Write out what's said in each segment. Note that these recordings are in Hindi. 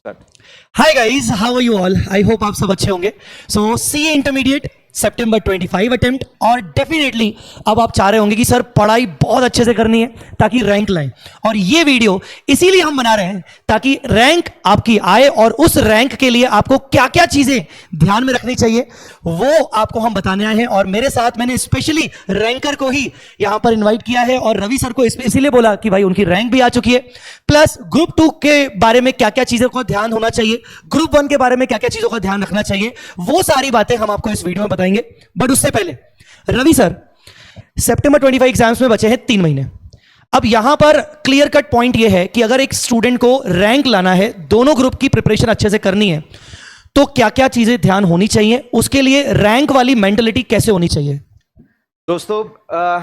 Hi guys, how are you all? I hope आप सब अच्छे होंगे। सो सीए इंटरमीडिएट सितंबर 25 अटेम्प्ट, और डेफिनेटली अब आप चाह रहे होंगे कि सर पढ़ाई बहुत अच्छे से करनी है ताकि रैंक लाएं, और ये वीडियो इसीलिए हम बना रहे हैं ताकि रैंक आपकी आए, और उस रैंक के लिए आपको क्या क्या चीजें ध्यान में रखनी चाहिए वो आपको हम बताने आए हैं। और मेरे साथ मैंने स्पेशली रैंकर को ही यहां पर इन्वाइट किया है, और रवि सर को इसीलिए बोला कि भाई उनकी रैंक भी आ चुकी है, प्लस ग्रुप 2 के बारे में क्या क्या चीजों का ध्यान होना चाहिए, ग्रुप 1 के बारे में क्या क्या चीजों का ध्यान रखना चाहिए, वो सारी बातें हम आपको इस वीडियो में बताएंगे। बट उससे पहले रवि सर, सितंबर 25 एग्जाम्स में बचे हैं 3 महीने। अब यहां पर क्लियर कट पॉइंट यह है कि अगर एक स्टूडेंट को रैंक लाना है, दोनों ग्रुप की प्रिपरेशन अच्छे से करनी है, तो क्या क्या चीजें ध्यान होनी चाहिए, उसके लिए रैंक वाली मेंटलिटी कैसे होनी चाहिए? दोस्तों,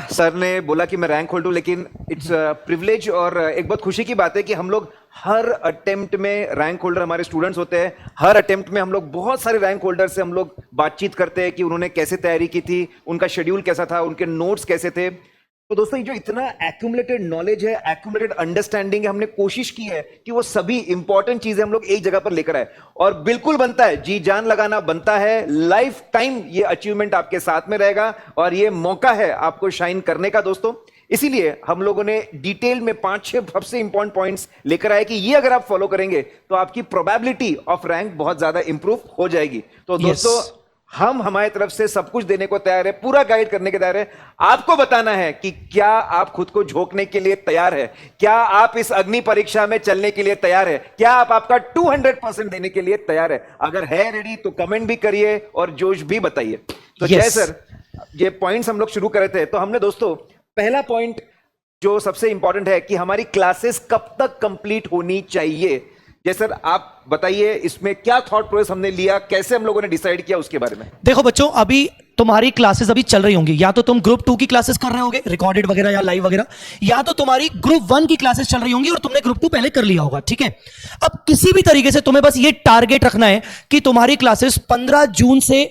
सर ने बोला कि मैं रैंक होल्ड हूं, लेकिन इट्स प्रिविलेज और एक बहुत खुशी की बात है कि हम लोग हर अटेम्प्ट में रैंक होल्डर हमारे स्टूडेंट्स होते हैं। हर अटेम्प्ट में हम लोग बहुत सारे रैंक होल्डर से हम लोग बातचीत करते हैं कि उन्होंने कैसे तैयारी की थी, उनका शेड्यूल कैसा था, उनके नोट्स कैसे थे। तो दोस्तों, ये जो इतना एक्यूमुलेटेड नॉलेज है, एक्यूमुलेटेड अंडरस्टैंडिंग है, हमने कोशिश की है कि वो सभी इंपॉर्टेंट चीजें हम लोग एक जगह पर लेकर आए, और बिल्कुल बनता है, जी जान लगाना बनता है। लाइफ टाइम ये अचीवमेंट आपके साथ में रहेगा, और ये मौका है आपको शाइन करने का दोस्तों। इसीलिए हम लोगों ने डिटेल में 5-6 सबसे इंपॉर्टेंट पॉइंट्स लेकर आए कि ये अगर आप फॉलो करेंगे तो आपकी प्रोबेबिलिटी ऑफ रैंक बहुत ज्यादा इंप्रूव हो जाएगी। तो दोस्तों, हम हमारी तरफ से सब कुछ देने को तैयार है, पूरा गाइड करने के तैयार है। आपको बताना है कि क्या आप खुद को झोंकने के लिए तैयार है, क्या आप इस अग्नि परीक्षा में चलने के लिए तैयार है, क्या आप आपका 200% देने के लिए तैयार है। अगर है रेडी तो कमेंट भी करिए और जोश भी बताइए। तो जय सर, ये पॉइंट्स हम लोग शुरू कर रहे थे, तो हमने दोस्तों पहला पॉइंट जो सबसे इंपॉर्टेंट है कि हमारी क्लासेस कब तक कंप्लीट होनी चाहिए। जय सर, आप बताइए इसमें क्या थॉट प्रोसेस हमने लिया, कैसे हम लोगों ने डिसाइड किया उसके बारे में। देखो बच्चों, अभी तुम्हारी क्लासेस अभी चल रही होंगी, या तो तुम ग्रुप 2 की क्लासेस कर रहे होगे रिकॉर्डेड वगैरह या लाइव वगैरह, या तो तुम्हारी ग्रुप 1 की क्लासेस चल रही होंगी और तुमने ग्रुप 2 पहले कर लिया होगा, ठीक है। अब किसी भी तरीके से तुम्हें बस ये टारगेट रखना है कि तुम्हारी क्लासेस 15 जून से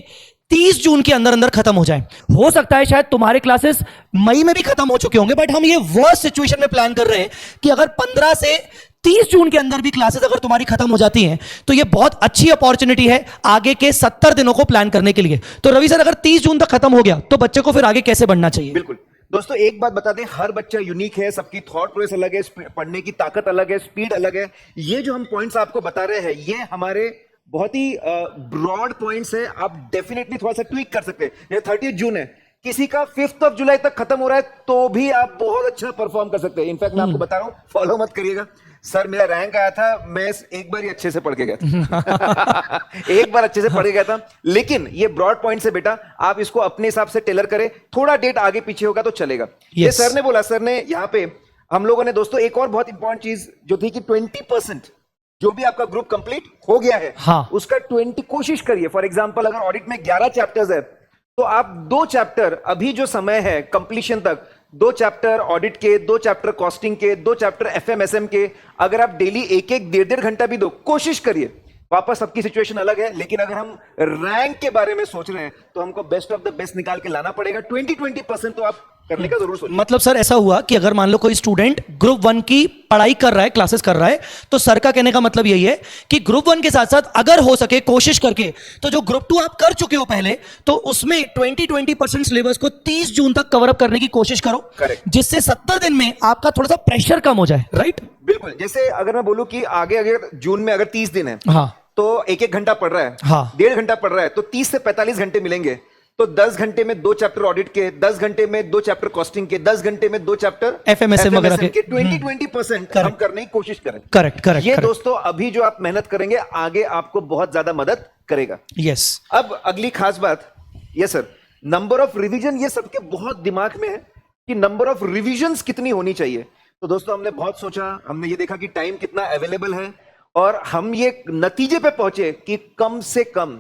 30 जून के अंदर अंदर खत्म हो जाए। हो सकता है शायद तुम्हारे क्लासेस मई में भी खत्म हो चुके होंगे, बट हम ये वर्स्ट सिचुएशन में प्लान कर रहे हैं कि अगर 15 से 30 जून के अंदर भी क्लासेस अगर तुम्हारी खत्म हो जाती हैं तो ये बहुत अच्छी अपॉर्चुनिटी है आगे के 70 दिनों को प्लान करने के लिए। तो रवि सर, अगर 30 जून तक खत्म हो गया तो बच्चे को फिर आगे कैसे बढ़ना चाहिए? बिल्कुल दोस्तों, एक बात बता दें, हर बच्चा यूनिक है, सबकी थॉट प्रोसेस अलग है, पढ़ने की ताकत अलग है, स्पीड अलग है। ये जो हम पॉइंट्स आपको बता रहे हैं, ये हमारे बहुत ही ब्रॉड पॉइंट्स है। आप डेफिनेटली थोड़ा सा ट्वीक कर सकते हैं। ये 30 जून है, किसी का 5 जुलाई तक खत्म हो रहा है तो भी आप बहुत अच्छा परफॉर्म कर सकते हैं। इनफैक्ट मैं आपको बता रहा हूं, फॉलो मत करिएगा सर, मेरा रैंक आया था, मैं एक बार ही अच्छे से पढ़ के गया था एक बार अच्छे से पढ़ के गया था। लेकिन ये ब्रॉड पॉइंट से बेटा, आप इसको अपने हिसाब से टेलर करें, थोड़ा डेट आगे पीछे होगा तो चलेगा। ये सर ने बोला, सर ने यहाँ पे हम लोगों ने दोस्तों एक और बहुत इंपॉर्टेंट चीज जो थी कि 20% जो भी आपका ग्रुप कंप्लीट हो गया है, हाँ, उसका 20 कोशिश करिए। फॉर एग्जांपल, अगर ऑडिट में 11 चैप्टर्स है तो आप 2 चैप्टर, अभी जो समय है कंप्लीशन तक, 2 चैप्टर ऑडिट के, 2 चैप्टर कॉस्टिंग के, 2 चैप्टर एफएमएसएम के, अगर आप डेली 1-1, 1.5 घंटा भी दो, कोशिश करिए। वापस सबकी सिचुएशन अलग है, लेकिन अगर हम रैंक के बारे में सोच रहे हैं तो हमको बेस्ट ऑफ द बेस्ट निकाल के लाना पड़ेगा। 20% तो आप करने का जरूर सोचिए। मतलब सर, ऐसा हुआ कि अगर मान लो कोई स्टूडेंट ग्रुप 1 की पढ़ाई कर रहा है, क्लासेस कर रहा है, तो सर का कहने का मतलब यही है कि ग्रुप 1 के साथ साथ अगर हो सके कोशिश करके, तो जो ग्रुप 2 आप कर चुके हो पहले, तो उसमें 20% सिलेबस को 30 जून तक कवर अप करने की कोशिश करो, जिससे 70 दिन में आपका थोड़ा सा प्रेशर कम हो जाए, राइट? बिल्कुल। जैसे अगर मैं बोलूं कि आगे अगर जून में अगर 30 दिन है, हाँ, तो 1-1 घंटा पढ़ रहा है, हाँ, 1.5 घंटा पढ़ रहा है, तो 30 से 45 घंटे मिलेंगे। तो 10 घंटे में 2 चैप्टर ऑडिट के, 10 घंटे में 2 चैप्टर कॉस्टिंग के, 10 घंटे में 2 चैप्टर एफएमएसएम वगैरह के, 20% हम करने की कोशिश करें। करेक्ट। ये दोस्तों, अभी जो आप मेहनत करेंगे आगे आपको बहुत ज्यादा मदद करेगा। यस। अब अगली खास बात, yes sir, number of revision, ये सबके बहुत दिमाग में है कि नंबर ऑफ रिवीजन्स कितनी होनी चाहिए। तो दोस्तों, हमने बहुत सोचा, हमने ये देखा कि टाइम कितना अवेलेबल है, और हम ये नतीजे पे पहुंचे कि कम से कम,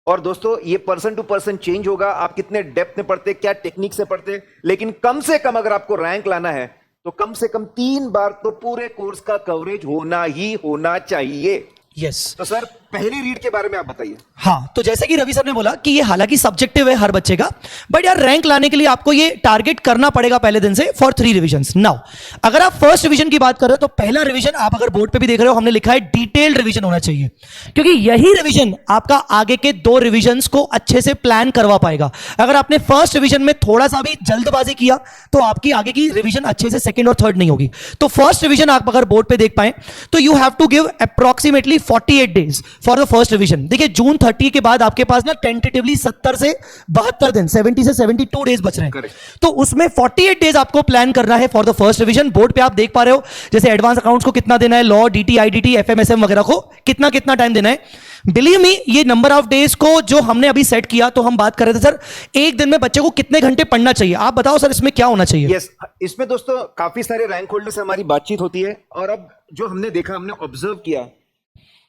और दोस्तों ये पर्सन टू पर्सन चेंज होगा, आप कितने डेप्थ में पढ़ते, क्या टेक्निक से पढ़ते, लेकिन कम से कम अगर आपको रैंक लाना है तो कम से कम 3 बार तो पूरे कोर्स का कवरेज होना ही होना चाहिए। यस। तो सर, पहली रीड के बारे में आप बताइए। हाँ, तो जैसे कि रवि सर ने बोला कि ये हालांकि सब्जेक्टिव है हर बच्चे का, बट यार रैंक लाने के लिए आपको ये टारगेट करना पड़ेगा पहले दिन से फॉर 3 रिविजन्स। नाउ अगर आप फर्स्ट रिवीजन की बात कर रहे हो तो पहला रिवीजन आप अगर बोर्ड पे भी देख रहे हो हमने लिखा है डिटेल्ड रिवीजन होना चाहिए, क्योंकि यही रिवीजन आपका आगे के 2 रिवीजन्स को अच्छे से प्लान करवा पाएगा। अगर आपने फर्स्ट रिवीजन में थोड़ा सा भी जल्दबाजी किया तो आपकी आगे की रिवीजन अच्छे से सेकंड और थर्ड नहीं होगी। तो फर्स्ट रिवीजन आप अगर बोर्ड पे देख पाए तो you have to give approximately 48 days for the first revision. देखिए जून 30 के बाद आपके पास ना टेंटेटिवली 70 से 72 दिन 70 से 72 डेज बच रहे हैं। तो उसमें 48 डेज आपको प्लान करना है for the first revision. Board पे आप देख पा रहे हो जैसे एडवांस अकाउंट्स को कितना देना है, लॉ, डीटी, आईडीटी, एफएमएसएम वगैरह को कितना कितना टाइम देना है। बिलीव मी ये नंबर ऑफ डेज को जो हमने अभी सेट किया तो हम बात कर रहे थे सर एक दिन में बच्चे को कितने घंटे पढ़ना चाहिए। आप बताओ सर इसमें क्या होना चाहिए। यस इसमें दोस्तों काफी सारे रैंक होल्डर से हमारी बातचीत होती है और अब जो हमने देखा, हमने ऑब्जर्व किया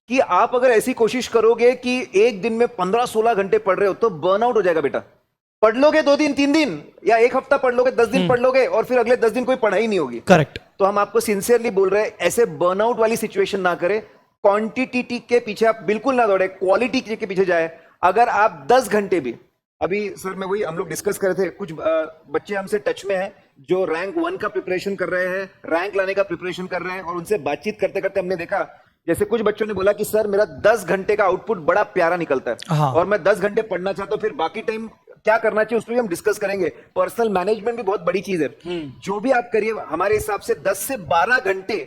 कि आप अगर ऐसी कोशिश करोगे कि एक दिन में 15-16 घंटे पढ़ रहे हो तो बर्नआउट हो जाएगा बेटा। पढ़ लोगे 2 दिन 3 दिन या एक हफ्ता पढ़ लोगे, 10 दिन पढ़ लोगे और फिर अगले 10 दिन कोई पढ़ाई नहीं होगी। करेक्ट। तो हम आपको सिंसियरली बोल रहे हैं ऐसे बर्नआउट वाली सिचुएशन ना करें। क्वांटिटी के पीछे आप बिल्कुल ना दौड़े, क्वालिटी के पीछे जाए। अगर आप 10 घंटे भी, अभी सर मैं वही हम लोग डिस्कस कर रहे थे, कुछ बच्चे हमसे टच में हैं जो रैंक 1 का प्रिपरेशन कर रहे हैं, रैंक लाने का प्रिपरेशन कर रहे हैं और उनसे बातचीत करते करते हमने देखा जैसे कुछ बच्चों ने बोला कि सर मेरा 10 घंटे का आउटपुट बड़ा प्यारा निकलता है और मैं 10 घंटे पढ़ना चाहता हूं, फिर बाकी टाइम क्या करना चाहिए उस पर भी हम डिस्कस करेंगे। पर्सनल मैनेजमेंट भी बहुत बड़ी चीज है। जो भी आप करिए हमारे हिसाब से 10 से 12 घंटे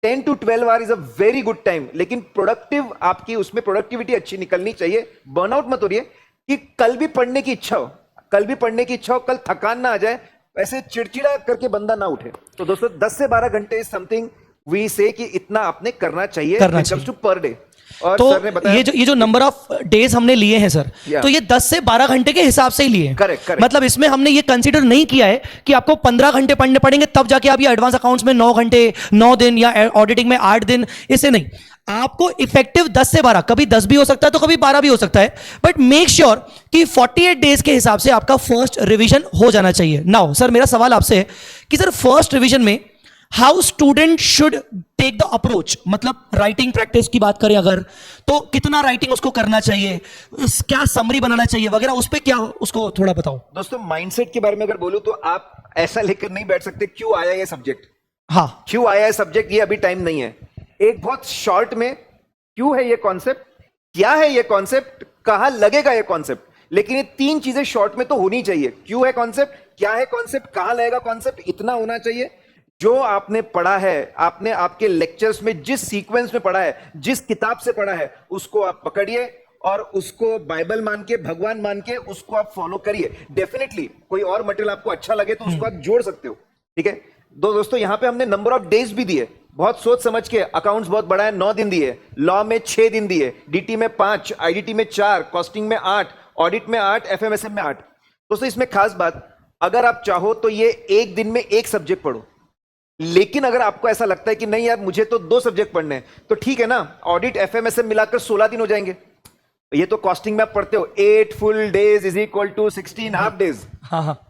10 to 12 our is a very good time, लेकिन प्रोडक्टिव आपकी उसमें प्रोडक्टिविटी अच्छी निकलनी चाहिए। बर्नआउट मत हो रही है कि कल भी पढ़ने की इच्छा हो, कल भी पढ़ने की इच्छा हो, कल थकान ना आ जाए, ऐसे चिड़चिड़ा करके बंदा ना उठे। तो दोस्तों 10 से 12 घंटे इज समथिंग वी से कि इतना आपने करना चाहिए टू पर डे। और तो सर ने बताया ये जो नंबर ऑफ डेज हमने लिए हैं सर, तो ये 10 से 12 घंटे के हिसाब से ही लिए हैं। करेक्ट। मतलब इसमें हमने ये कंसीडर नहीं किया है कि आपको 15 घंटे पढ़ने पड़ेंगे तब जाके आप ये एडवांस अकाउंट्स में 9 घंटे 9 दिन या ऑडिटिंग में 8 दिन, इससे नहीं। आपको इफेक्टिव 10 से 12, कभी 10 भी हो सकता है तो कभी 12 भी हो सकता है, बट मेक श्योर कि 48 डेज के हिसाब से आपका फर्स्ट रिवीजन हो जाना चाहिए। नाउ सर मेरा सवाल आपसे है कि सर फर्स्ट रिवीजन में how student should take the approach, मतलब राइटिंग प्रैक्टिस की बात करें अगर तो कितना राइटिंग उसको करना चाहिए, क्या समरी बनाना चाहिए वगैरह, उस पे क्या उसको थोड़ा बताओ। दोस्तों माइंडसेट के बारे में अगर बोलूं तो आप ऐसा लेकर नहीं बैठ सकते क्यों आया ये सब्जेक्ट, हाँ क्यों आया है सब्जेक्ट, ये अभी टाइम नहीं है। एक बहुत शॉर्ट में क्यों है ये कॉन्सेप्ट, क्या है ये कॉन्सेप्ट, कहां लगेगा ये कॉन्सेप्ट, लेकिन ये 3 चीजें शॉर्ट में तो होनी चाहिए। क्यों है कॉन्सेप्ट, क्या है कॉन्सेप्ट, कहां लगेगा कॉन्सेप्ट, इतना होना चाहिए। जो आपने पढ़ा है, आपने आपके लेक्चर्स में जिस सीक्वेंस में पढ़ा है, जिस किताब से पढ़ा है, उसको आप पकड़िए और उसको बाइबल मान के, भगवान मान के उसको आप फॉलो करिए। डेफिनेटली कोई और मटेरियल आपको अच्छा लगे तो उसको आप जोड़ सकते हो, ठीक है। दोस्तों यहां पे हमने नंबर ऑफ डेज भी दिए, बहुत सोच समझ के। अकाउंट्स बहुत बड़ा है, 9 दिन दिए, लॉ में 6 दिन दिए, डीटी में 5, आईडीटी में 4, कॉस्टिंग में 8, ऑडिट में 8, एफएमएसएम में 8। दोस्तों इसमें खास बात, अगर आप चाहो तो ये एक दिन में एक सब्जेक्ट पढ़ो, लेकिन अगर आपको ऐसा लगता है कि नहीं यार मुझे तो 2 सब्जेक्ट पढ़ने हैं तो ठीक है ना, ऑडिट एफएमएसएम मिलाकर 16 दिन हो जाएंगे। ये तो कॉस्टिंग में आप पढ़ते हो 8 full days is equal to 16 half days.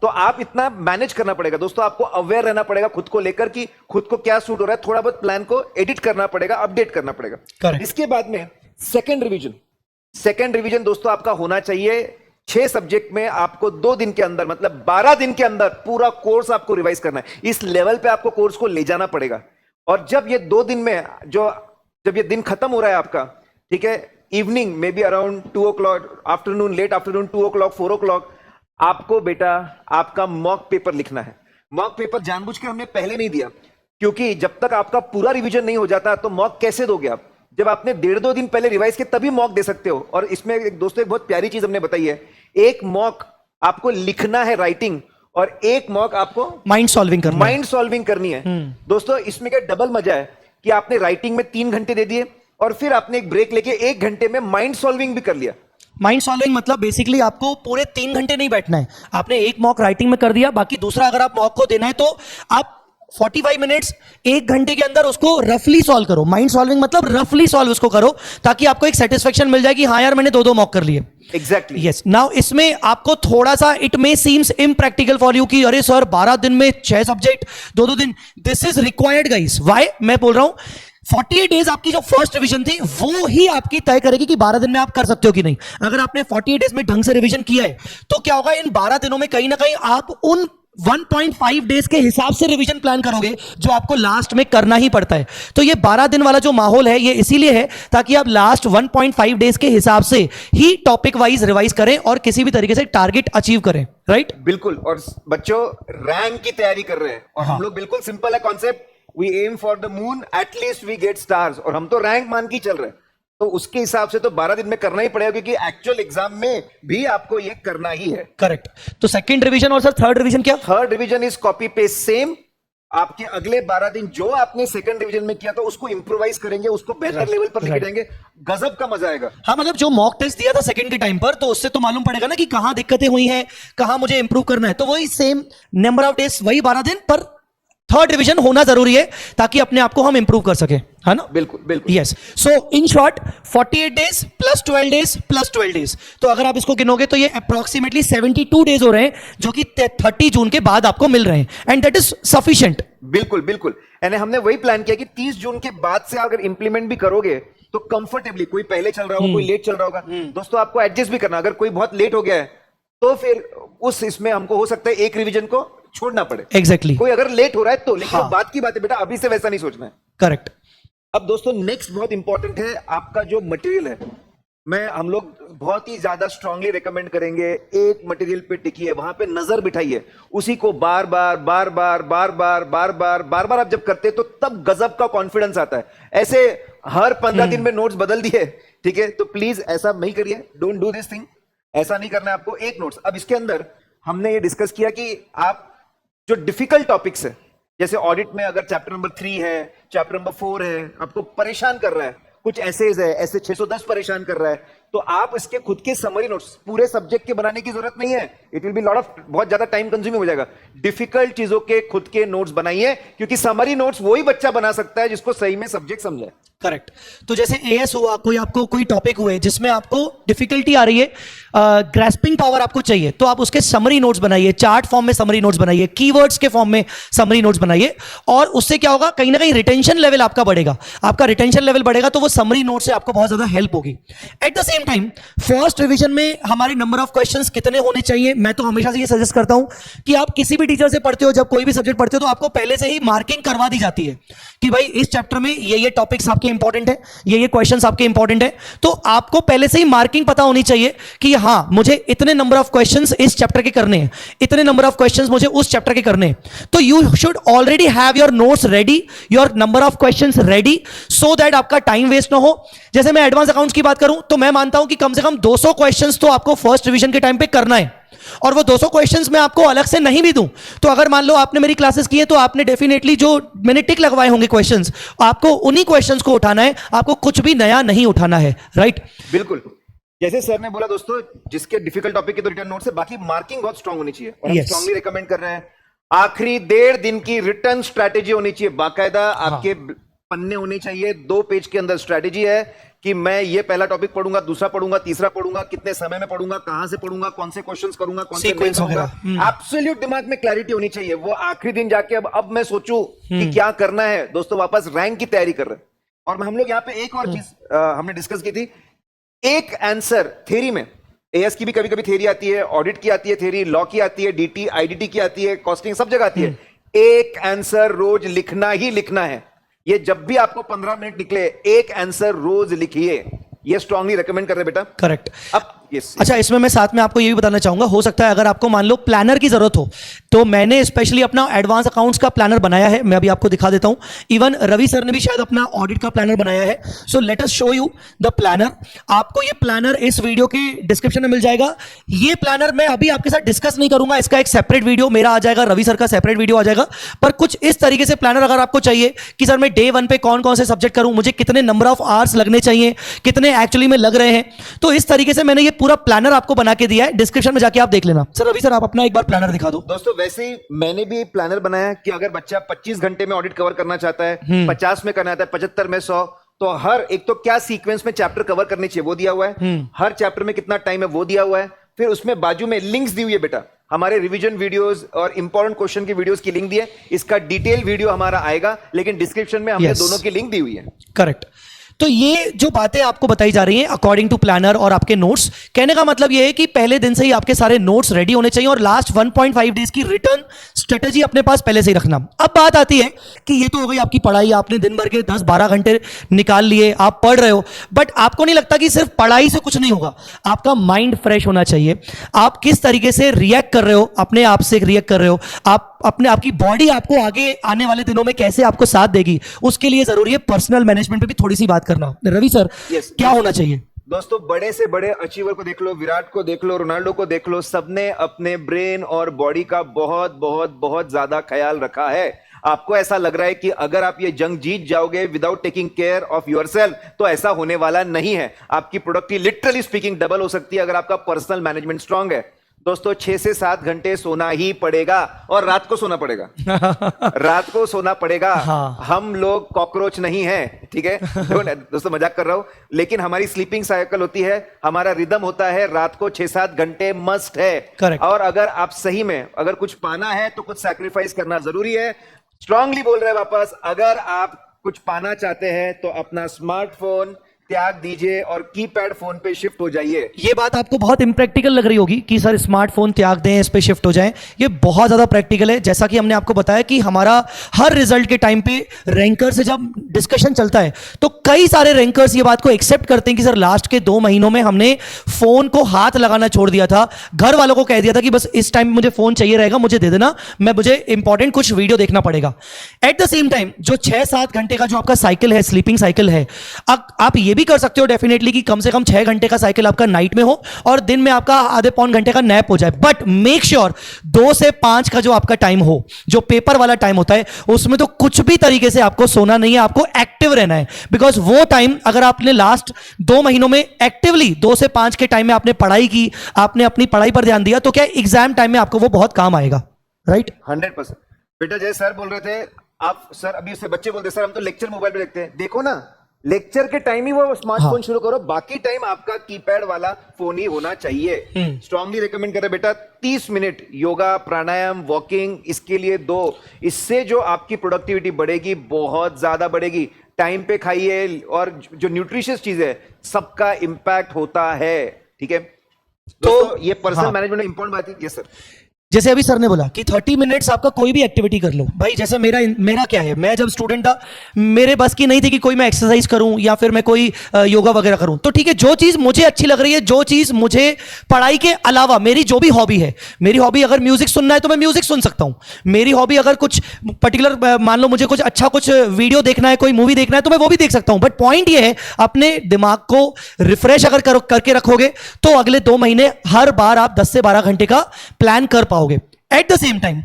तो आप इतना मैनेज करना पड़ेगा दोस्तों, आपको अवेयर रहना पड़ेगा खुद को लेकर कि खुद को क्या सूट हो रहा है, थोड़ा बहुत प्लान को एडिट करना पड़ेगा, अपडेट करना पड़ेगा। इसके बाद में सेकेंड रिवीजन दोस्तों आपका होना चाहिए 6 सब्जेक्ट में आपको 2 दिन के अंदर, मतलब 12 दिन के अंदर पूरा कोर्स आपको रिवाइज करना है। इस लेवल पे आपको कोर्स को ले जाना पड़ेगा। और जब ये 2 दिन में जब ये दिन खत्म हो रहा है आपका, ठीक है, इवनिंग में be around 2 o'clock, afternoon, late afternoon 2 o'clock 4 o'clock, आपको बेटा आपका मॉक पेपर लिखना है। मॉक पेपर जानबूझ के हमने पहले नहीं दिया, क्योंकि जब तक आपका पूरा रिवीजन नहीं हो जाता तो मॉक कैसे दोगे आप। जब आपने 1.5-2 दिन पहले रिवाइज किया तभी मॉक दे सकते हो। और इसमें एक दोस्तों एक बहुत प्यारी चीज हमने बताई है, एक मॉक आपको लिखना है राइटिंग, और एक मॉक आपको माइंड सॉल्विंग करनी है। दोस्तों इसमें क्या डबल मजा है कि आपने राइटिंग में 3 घंटे दे दिए और फिर आपने एक ब्रेक लेके 1 घंटे में माइंड सॉल्विंग भी कर लिया। माइंड सॉल्विंग मतलब बेसिकली आपको पूरे 3 घंटे नहीं बैठना है, आपने एक मॉक राइटिंग में कर दिया, बाकी दूसरा अगर आप मॉक को देना है तो आप 45 मिनट्स 1 घंटे के अंदर उसको रफली सॉल्व करो। माइंड सॉल्विंग मतलब रफली सॉल्व उसको करो, ताकि आपको एक सेटिस्फेक्शन मिल जाए कि हाँ यार मैंने 2 मॉक कर लिए। Exactly yes. नाउ इसमें आपको थोड़ा सा it may seems impractical for you कि अरे सर 12 दिन में 6 सब्जेक्ट 2-2 दिन, this is required guys. Why मैं बोल रहा हूं 48 डेज आपकी जो फर्स्ट रिवीजन थी वो ही आपकी तय करेगी कि 12 दिन में आप कर सकते हो कि नहीं। अगर आपने 48 डेज में ढंग से रिवीजन किया है तो क्या होगा, इन 12 दिनों में कहीं ना कहीं आप उन 1.5 डेज के हिसाब से रिवीजन प्लान करोगे जो आपको लास्ट में करना ही पड़ता है। तो ये 12 दिन वाला जो माहौल है ये इसीलिए है ताकि आप लास्ट 1.5 डेज के हिसाब से ही टॉपिक वाइज रिवाइज करें और किसी भी तरीके से टारगेट अचीव करें, राइट? बिल्कुल। और बच्चों रैंक की तैयारी कर रहे हैं और हम लोग बिल्कुल सिंपल है concept, we aim for the moon at least we get stars, और हम तो रैंक मान के चल रहे हैं। तो उसके हिसाब से तो 12 दिन में करना ही पड़ेगा क्योंकि एक्चुअल एग्जाम में भी आपको ये करना ही है। करेक्ट। तो सेकंड रिवीजन और सर थर्ड रिवीजन क्या? Third revision is copy paste same. आपके अगले 12 दिन जो आपने सेकंड डिवीजन में किया था उसको इंप्रोवाइज करेंगे, उसको बेहतर लेवल पर लेके जाएंगे, गजब का मजा आएगा। हाँ, मतलब जो मॉक टेस्ट दिया था सेकंड के टाइम पर तो उससे तो मालूम पड़ेगा ना कि कहां दिक्कतें हुई हैं, कहां मुझे इंप्रूव करना है। तो वही सेम नंबर ऑफ डेज, वही 12 दिन, पर थर्ड रिवीजन होना जरूरी है ताकि अपने आप को हम इंप्रूव कर सके, है ना? बिल्कुल बिल्कुल। Yes. So in short 48 days plus 12 days plus 12 days, तो अगर आप इसको गिनोगे तो ये अप्रोक्सीमेटली 72 डेज हो रहे हैं जो कि 30 जून के बाद आपको मिल रहे हैं, एंड दैट इज सफिशिएंट। बिल्कुल बिल्कुल। यानी हमने वही प्लान किया कि 30 जून के बाद से अगर इंप्लीमेंट भी करोगे तो कंफर्टेबली, कोई पहले चल रहा होगा, कोई लेट चल रहा होगा, दोस्तों आपको एडजस्ट भी करना। अगर कोई बहुत लेट हो गया है तो फिर उस इसमें हमको हो सकता है एक रिवीजन को छोड़ना पड़े। एग्जैक्टली। कोई अगर लेट हो रहा है तो, लेकिन हाँ। बात की बात है बेटा, अभी से वैसा नहीं सोचना है। करेक्ट। अब दोस्तों नेक्स्ट बहुत इंपॉर्टेंट है आपका जो मटेरियल है। हम लोग बहुत ही ज्यादा स्ट्रांगली रेकमेंड करेंगे, एक मटेरियल पे टिकिए, वहां पे नजर बिठाइए, उसी को बार बार बार बार बार बार बार बार बार बार आप जब करते हैं तो तब गजब का कॉन्फिडेंस आता है। ऐसे हर 15 दिन में नोट्स बदल दिए, ठीक है, तो प्लीज ऐसा नहीं करिए, डोंट डू दिस थिंग। ऐसा नहीं करना है आपको। एक नोट्स। अब इसके अंदर हमने ये डिस्कस किया कि आप जो डिफिकल्ट टॉपिक्स है, जैसे ऑडिट में अगर चैप्टर नंबर 3 है, चैप्टर नंबर 4 है, आपको परेशान कर रहा है, कुछ ऐसेज है, ऐसे 610 परेशान कर रहा है, तो आप इसके खुद के समरी नोट्स पूरे सब्जेक्ट के बनाने की जरूरत नहीं है। It will be lot of, बहुत ज्यादा टाइम कंज्यूमिंग हो जाएगा। डिफिकल्ट चीजों के खुद के नोट्स बनाइए, क्योंकि समरी नोट्स वही बच्चा बना सकता है जिसको सही में सब्जेक्ट समझे। करेक्ट। तो जैसे एएस हुआ, कोई आपको कोई टॉपिक हुए जिसमें आपको डिफिकल्टी आ रही है, ग्रैस्पिंग पावर आपको चाहिए, तो आप उसके समरी नोट्स बनाइए, चार्ट फॉर्म में समरी नोट्स बनाइए, कीवर्ड्स के फॉर्म में समरी नोट्स बनाइए, और उससे क्या होगा, कहीं ना कहीं रिटेंशन लेवल आपका बढ़ेगा। आपका रिटेंशन लेवल बढ़ेगा तो वो समरी नोट से आपको बहुत ज्यादा हेल्प होगी। Eight the same time first revision में हमारे नंबर ऑफ क्वेश्चंस कितने होने चाहिए, मैं तो हमेशा से ये सजेस्ट करता हूं कि आप किसी भी टीचर से पढ़ते हो, जब कोई भी सब्जेक्ट पढ़ते हो, तो आपको पहले से ही मार्किंग करवा दी जाती है कि भाई इस चैप्टर में ये टॉपिक्स आपके इंपॉर्टेंट है, ये क्वेश्चंस आपके इंपॉर्टेंट है। तो आपको पहले से ही मार्किंग पता होनी चाहिए कि हाँ मुझे इतने नंबर ऑफ क्वेश्चंस इस चैप्टर के करने हैं, इतने नंबर ऑफ क्वेश्चंस मुझे उस चैप्टर के करने हैं। तो you should already have your notes ready, your number of questions ready, so that आपका टाइम वेस्ट ना हो। जैसे मैं एडवांस अकाउंट्स की बात करूं तो मैं मानता हूं कि कम से कम 200 क्वेश्चंस तो आपको फर्स्ट रिवीजन के टाइम पे करना है, और वो 200 क्वेश्चंस मैं आपको अलग से नहीं भी दूं तो अगर मान लो आपने मेरी क्लासेस की है तो आपने डेफिनेटली जो मैंने टिक लगवाए होंगे क्वेश्चंस, आपको उन्हीं क्वेश्चंस को उठाना है, आपको कुछ भी नया नहीं उठाना है, राइट? बिल्कुल। जैसे सर ने बोला दोस्तों, जिसके डिफिकल्ट टॉपिक के तो रिटर्न नोट्स है, बाकी मार्किंग बहुत स्ट्रांग होनी चाहिए, और हम Yes. स्ट्रांगली रिकमेंड कर रहे हैं आखिरी 1.5 दिन की रिटर्न स्ट्रैटेजी होनी चाहिए, बाकायदा आपके पन्ने होने चाहिए, 2 पेज के अंदर स्ट्रैटेजी है कि मैं ये पहला टॉपिक पढ़ूंगा, दूसरा पढ़ूंगा, तीसरा पढ़ूंगा, कितने समय में पढ़ूंगा, कहां से पढ़ूंगा, कौन से क्वेश्चंस करूंगा, कौन से नहीं Sequence करूंगा। वगैरह। एब्सोल्यूट दिमाग में क्लैरिटी होनी चाहिए। वो आखिरी दिन जाके अब मैं सोचूं कि क्या करना है, दोस्तों वापस रैंक की तैयारी कर रहे हैं। और हम लोग यहाँ पे एक और चीज हमने डिस्कस की थी, एक आंसर थ्योरी में, एएस की भी कभी कभी थ्योरी आती है, ऑडिट की आती है थ्योरी, लॉ की आती है, डीटी आईडीटी की आती है, कॉस्टिंग सब जगह आती है। एक आंसर रोज लिखना ही लिखना है। ये जब भी आपको 15 मिनट निकले, एक आंसर रोज लिखिए, ये स्ट्रांगली रेकमेंड कर रहे बेटा। करेक्ट। अब yes. अच्छा, इसमें मैं साथ में आपको ये भी बताना चाहूंगा, हो सकता है अगर आपको मान लो प्लानर की जरूरत हो, तो मैंने स्पेशली अपना एडवांस अकाउंट्स का प्लानर बनाया है, मैं अभी आपको दिखा देता हूं। इवन रवि सर ने भी शायद अपना ऑडिट का प्लानर बनाया है। So let us show you the planner. आपको ये प्लानर इस वीडियो के डिस्क्रिप्शन में मिल जाएगा। ये प्लानर मैं अभी आपके साथ डिस्कस नहीं करूंगा, इसका एक सेपरेट वीडियो मेरा आ जाएगा, रवि सर का सेपरेट वीडियो आ जाएगा। पर कुछ इस तरीके से प्लानर अगर आपको चाहिए कि सर मैं डे 1 पे कौन कौन से सब्जेक्ट करूं, मुझे कितने नंबर ऑफ आवर्स लगने चाहिए, कितने एक्चुअली में लग रहे हैं, तो इस तरीके से मैंने ये पूरा प्लानर आपको बना के दिया है। डिस्क्रिप्शन में जाके आप देख लेना। सर अभी सर आप अपना एक बार प्लानर दिखा दो। दोस्तों वैसे ही मैंने भी प्लानर बनाया कि अगर बच्चा 25 घंटे में ऑडिट कवर करना चाहता है, 50 में करना चाहता है, 75 में 100, तो हर एक तो क्या सीक्वेंस में चैप्टर कवर करने चाहिए वो दिया हुआ है, हर चैप्टर में कितना टाइम है वो दिया हुआ है, फिर उसमें बाजू में लिंक्स दी हुई है बेटा। हमारे रिवीजन वीडियोस और इंपॉर्टेंट क्वेश्चन की वीडियोस की लिंक दी है। इसका डिटेल वीडियो हमारा आएगा, लेकिन डिस्क्रिप्शन में हमने Yes. दोनों की लिंक दी हुई है। करेक्ट। तो ये जो बातें आपको बताई जा रही हैं अकॉर्डिंग टू प्लानर और आपके नोट्स, कहने का मतलब ये है कि पहले दिन से ही आपके सारे नोट्स रेडी होने चाहिए और लास्ट 1.5 डेज की रिटर्न स्ट्रेटेजी अपने पास पहले से ही रखना। अब बात आती है कि ये तो हो गई आपकी पढ़ाई, आपने दिन भर के 10-12 घंटे निकाल लिए, आप पढ़ रहे हो, बट आपको नहीं लगता कि सिर्फ पढ़ाई से कुछ नहीं होगा, आपका माइंड फ्रेश होना चाहिए। आप किस तरीके से रिएक्ट कर रहे हो, अपने आप से रिएक्ट कर रहे हो, आप अपने आपकी बॉडी आपको आगे आने वाले दिनों में कैसे आपको साथ देगी, उसके लिए जरूरी है पर्सनल मैनेजमेंट पे भी थोड़ी सी बात करना। Ravi sir, Yes. क्या होना चाहिए? दोस्तों, बड़े से बड़े अचीवर को देख लो, विराट को देख लो, रोनाल्डो को देख लो, सबने अपने ब्रेन और बॉडी का बहुत बहुत बहुत ज्यादा ख्याल रखा है। आपको ऐसा लग रहा है कि अगर आप ये जंग जीत जाओगे without taking care of yourself, तो ऐसा होने वाला नहीं है। आपकी प्रोडक्टिविटी लिटरली स्पीकिंग डबल हो सकती है अगर आपका पर्सनल मैनेजमेंट स्ट्रांग है। दोस्तों, 6 से 7 घंटे सोना ही पड़ेगा और रात को सोना पड़ेगा। रात को सोना पड़ेगा। हाँ। हम लोग कॉकरोच नहीं हैं, ठीक है? दोस्तों, मजाक कर रहा हूं, लेकिन हमारी स्लीपिंग साइकिल होती है, हमारा रिदम होता है, रात को 6-7 घंटे मस्ट है। Correct. और अगर आप सही में अगर कुछ पाना है तो कुछ सैक्रिफाइस करना जरूरी है। स्ट्रांगली बोल रहे हैं वापस, अगर आप कुछ पाना चाहते हैं तो अपना स्मार्टफोन त्याग दीजिए और कीपैड फोन पे शिफ्ट हो जाइए। ये बात आपको बहुत इम्प्रैक्टिकल लग रही होगी कि सर स्मार्टफोन त्याग दें, इस पे शिफ्ट हो जाएं। ये बहुत ज्यादा प्रैक्टिकल है। जैसा कि हमने आपको बताया कि हमारा हर रिजल्ट के टाइम पे रैंकर से जब डिस्कशन चलता है तो कई सारे रैंकर्स ये बात को एक्सेप्ट करते हैं कि सर लास्ट के 2 महीनों में हमने फोन को हाथ लगाना छोड़ दिया था, घर वालों को कह दिया था कि बस इस टाइम मुझे फोन चाहिए रहेगा, मुझे दे देना, मुझे इंपॉर्टेंट कुछ वीडियो देखना पड़ेगा। एट द सेम टाइम जो 6-7 घंटे का जो आपका साइकिल है, स्लीपिंग साइकिल है, आप ये भी कर सकते हो डेफिनेटली कि कम से कम 6 घंटे का साइकिल आपका नाइट में हो और दिन में आपका आधे पौन घंटे का नैप हो जाए। बट मेक श्योर 2 से 5 का जो आपका टाइम हो, जो पेपर वाला टाइम होता है, उसमें तो कुछ भी तरीके से आपको सोना नहीं है, आपको एक्टिव रहना है। बिकॉज वो टाइम अगर आपने लास्ट 2 महीनों में एक्टिवली 2 से 5 के टाइम में आपने पढ़ाई की, आपने अपनी पढ़ाई पर ध्यान दिया, तो क्या एग्जाम टाइम में आपको वो बहुत काम आएगा। राइट? 100%। बेटा, जय सर बोल रहे थे, आप सर अभी उससे बच्चे बोलते सर हम तो लेक्चर मोबाइल पे देखते हैं। देखो ना, लेक्चर के टाइम ही वो स्मार्टफोन हाँ। शुरू करो, बाकी टाइम आपका कीपैड वाला फोन ही होना चाहिए। स्ट्रांगली रिकमेंड कर रहे बेटा, 30 मिनट योगा, प्राणायाम, वॉकिंग इसके लिए दो। इससे जो आपकी प्रोडक्टिविटी बढ़ेगी, बहुत ज्यादा बढ़ेगी। टाइम पे खाइए और जो न्यूट्रिशियस चीज है सबका इंपैक्ट होता है, ठीक है? तो ये पर्सनल हाँ। मैनेजमेंट में इंपॉर्टेंट बात है। Yes sir. जैसे अभी सर ने बोला कि 30 मिनट्स आपका कोई भी एक्टिविटी कर लो। भाई जैसे मेरा क्या है, मैं जब स्टूडेंट था मेरे बस की नहीं थी कि कोई मैं एक्सरसाइज करूं या फिर मैं कोई योगा वगैरह करूं। तो ठीक है, जो चीज मुझे अच्छी लग रही है, जो चीज मुझे पढ़ाई के अलावा मेरी जो भी हॉबी है, मेरी हॉबी अगर म्यूजिक सुनना है तो मैं म्यूजिक सुन सकता हूं। मेरी हॉबी अगर कुछ पर्टिकुलर मान लो मुझे कुछ अच्छा कुछ वीडियो देखना है, कोई मूवी देखना है, तो मैं वो भी देख सकता हूं। बट पॉइंट ये है, अपने दिमाग को रिफ्रेश अगर करके रखोगे तो अगले 2 महीने हर बार आप 10 से 12 घंटे का प्लान कर पाओगे। Eight the same time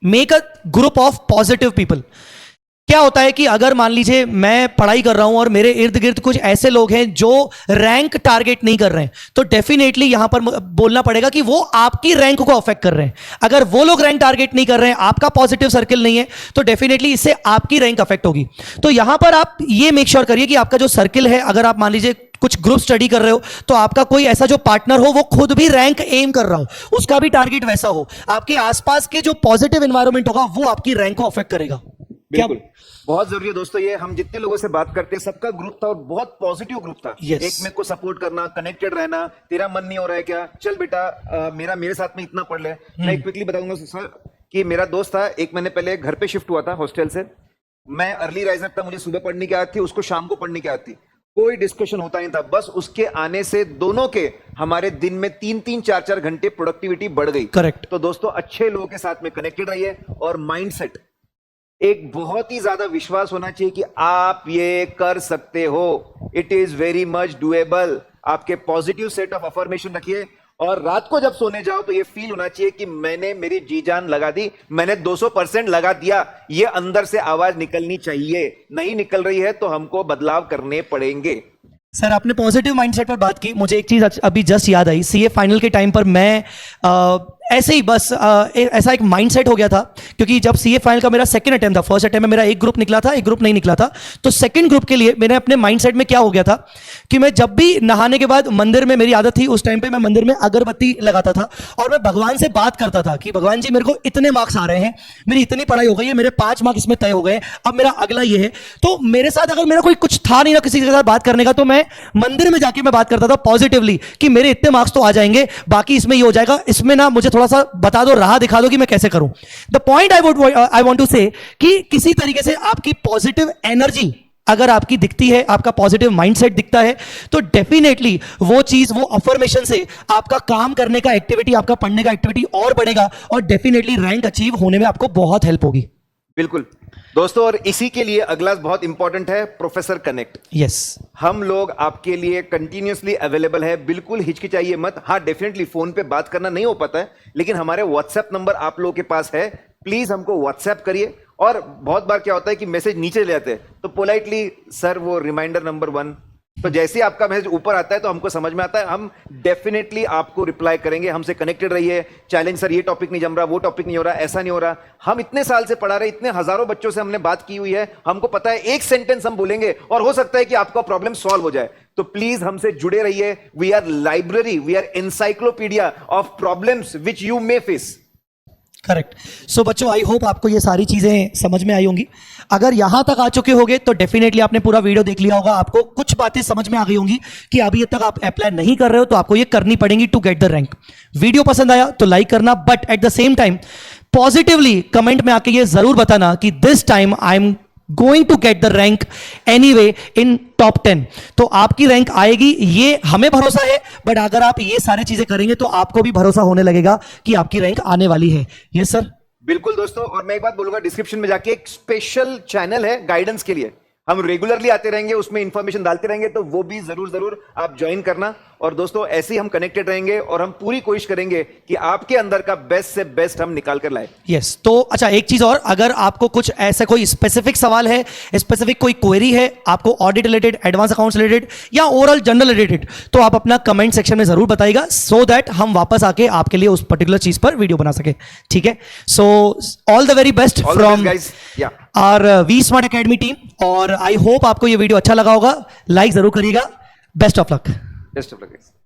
make a group of positive people. क्या होता है कि अगर मान लीजिए मैं पढ़ाई कर रहा हूं और मेरे इर्द गिर्द कुछ ऐसे लोग हैं जो रैंक टारगेट नहीं कर रहे हैं, तो डेफिनेटली यहां पर बोलना पड़ेगा कि वो आपकी रैंक को अफेक्ट कर रहे हैं। अगर वो लोग रैंक टारगेट नहीं कर रहे हैं, आपका पॉजिटिव सर्किल नहीं है, तो डेफिनेटली इससे आपकी रैंक अफेक्ट होगी। तो यहां पर आप ये मेक श्योर करिए कि आपका जो सर्किल है, अगर आप मान लीजिए कुछ ग्रुप स्टडी कर रहे हो, तो आपका कोई ऐसा जो पार्टनर हो वो खुद भी रैंक एम कर रहा हो, उसका भी टारगेट वैसा हो। आपके आसपास के जो पॉजिटिव एनवायरनमेंट होगा वो आपकी रैंक को अफेक्ट करेगा। बिल्कुल, बहुत जरूरी है दोस्तों। ये हम जितने लोगों से बात करते हैं सबका ग्रुप था और बहुत पॉजिटिव ग्रुप था। Yes. एक में को सपोर्ट करना, कनेक्टेड रहना। तेरा मन नहीं हो रहा है क्या, चल बेटा मेरे साथ में इतना पढ़ ले। मैं क्विकली बताऊंगा सर कि मेरा दोस्त था, 1 महीने पहले घर पे शिफ्ट हुआ था हॉस्टल से। मैं अर्ली राइजर था, मुझे सुबह पढ़ने की आदत थी, उसको शाम को पढ़ने की आदत थी। कोई डिस्कशन होता नहीं था, बस उसके आने से दोनों के हमारे दिन में 3-3, 4-4 घंटे प्रोडक्टिविटी बढ़ गई। करेक्ट। तो दोस्तों, अच्छे लोगों के साथ में कनेक्टेड रहिए और माइंडसेट एक बहुत ही ज्यादा विश्वास होना चाहिए कि आप ये कर सकते हो। It is very much doable. आपके पॉजिटिव सेट ऑफ अफर्मेशन रखिए और रात को जब सोने जाओ तो ये फील होना चाहिए कि मैंने मेरी जी जान लगा दी, मैंने 200% लगा दिया। ये अंदर से आवाज निकलनी चाहिए। नहीं निकल रही है तो हमको बदलाव करने पड़ेंगे। सर आपने पॉजिटिव माइंडसेट पर बात की, मुझे एक चीज अभी जस्ट याद आई। सीए फाइनल के टाइम पर मैं ऐसे ही बस ऐसा एक माइंडसेट हो गया था, क्योंकि जब सीए फाइनल का मेरा सेकंड अटेम्प्ट था, फर्स्ट अटेम्प्ट में मेरा एक ग्रुप निकला था, एक ग्रुप नहीं निकला था, तो सेकंड ग्रुप के लिए मैंने अपने माइंडसेट में क्या हो गया था कि मैं जब भी नहाने के बाद मंदिर में, मेरी आदत थी उस टाइम पे, मैं मंदिर में अगरबत्ती लगाता था और मैं भगवान से बात करता था कि भगवान जी मेरे को इतने मार्क्स आ रहे हैं, मेरी इतनी पढ़ाई हो गई है, मेरे 5 मार्क्स इसमें तय हो गए, अब मेरा अगला ये है। तो मेरे साथ अगर मेरा कोई कुछ था नहीं ना किसी के साथ बात करने का, तो मैं मंदिर में जाके मैं बात करता था पॉजिटिवली कि मेरे इतने मार्क्स तो आ जाएंगे, बाकी इसमें ये हो जाएगा, इसमें ना मुझे थोड़ा सा बता दो, राह दिखा दो कि मैं कैसे करूं। The point I want to say कि किसी तरीके से आपकी पॉजिटिव एनर्जी अगर आपकी दिखती है, आपका पॉजिटिव माइंडसेट दिखता है, तो डेफिनेटली वो चीज, वो अफर्मेशन से आपका काम करने का एक्टिविटी, आपका पढ़ने का एक्टिविटी और बढ़ेगा और डेफिनेटली रैंक अचीव होने में आपको बहुत हेल्प होगी। बिल्कुल दोस्तों, और इसी के लिए अगला बहुत इंपॉर्टेंट है, प्रोफेसर कनेक्ट। यस, हम लोग आपके लिए कंटिन्यूअसली अवेलेबल है, बिल्कुल हिचकिचाइए मत। हाँ, डेफिनेटली फोन पे बात करना नहीं हो पाता है, लेकिन हमारे व्हाट्सएप नंबर आप लोगों के पास है, प्लीज हमको व्हाट्सएप करिए। और बहुत बार क्या होता है कि मैसेज नीचे ले जाते हैं, तो पोलाइटली सर वो रिमाइंडर नंबर 1, तो जैसे ही आपका मैसेज ऊपर आता है तो हमको समझ में आता है, हम डेफिनेटली आपको रिप्लाई करेंगे। हमसे कनेक्टेड रहिए। चैलेंज सर ये टॉपिक नहीं जम रहा, वो टॉपिक नहीं हो रहा, ऐसा नहीं हो रहा। हम इतने साल से पढ़ा रहे, इतने हजारों बच्चों से हमने बात की हुई है, हमको पता है एक सेंटेंस हम बोलेंगे और हो सकता है कि आपका प्रॉब्लम सॉल्व हो जाए। तो प्लीज हमसे जुड़े रहिए। We are library, we are encyclopedia of problems which you may face. Correct. So बच्चों, आई होप आपको ये सारी चीजें समझ में आई होंगी। अगर यहां तक आ चुके होंगे तो डेफिनेटली आपने पूरा वीडियो देख लिया होगा, आपको कुछ बातें समझ में आ गई होंगी कि अभी तक आप अप्लाई नहीं कर रहे हो तो आपको ये करनी पड़ेंगी to get the rank. Video पसंद आया तो लाइक करना, but at the same time positively comment में आके ये जरूर बताना कि this time I am going to get the rank anyway in top 10। तो आपकी रैंक आएगी, ये हमें भरोसा है, बट अगर आप ये सारी चीजें करेंगे तो आपको भी भरोसा होने लगेगा कि आपकी रैंक आने वाली है। Yes sir. बिल्कुल दोस्तों, और मैं एक बात बोलूंगा, डिस्क्रिप्शन में जाके एक स्पेशल चैनल है गाइडेंस के लिए, हम रेगुलरली आते रहेंगे, उसमें इंफॉर्मेशन डालते रहेंगे, तो वो भी जरूर आप ज्वाइन करना। और दोस्तों, ऐसे ही हम कनेक्टेड रहेंगे और हम पूरी कोशिश करेंगे कि आपके अंदर का बेस्ट से बेस्ट हम निकाल कर लाए। यस, तो अच्छा एक चीज और, अगर आपको कुछ ऐसा कोई स्पेसिफिक सवाल है, स्पेसिफिक कोई क्वेरी है आपको audit related, advance accounts related या ओवरऑल जनरल रिलेटेड, तो आप अपना कमेंट सेक्शन में जरूर बताइएगा, सो दैट हम वापस आके आपके लिए उस पर्टिकुलर चीज पर वीडियो बना सके। ठीक है, so all the very best from our We Smart Academy team, और आई होप आपको ये वीडियो अच्छा लगा होगा। लाइक जरूर करिएगा। Best of luck. Best of luck.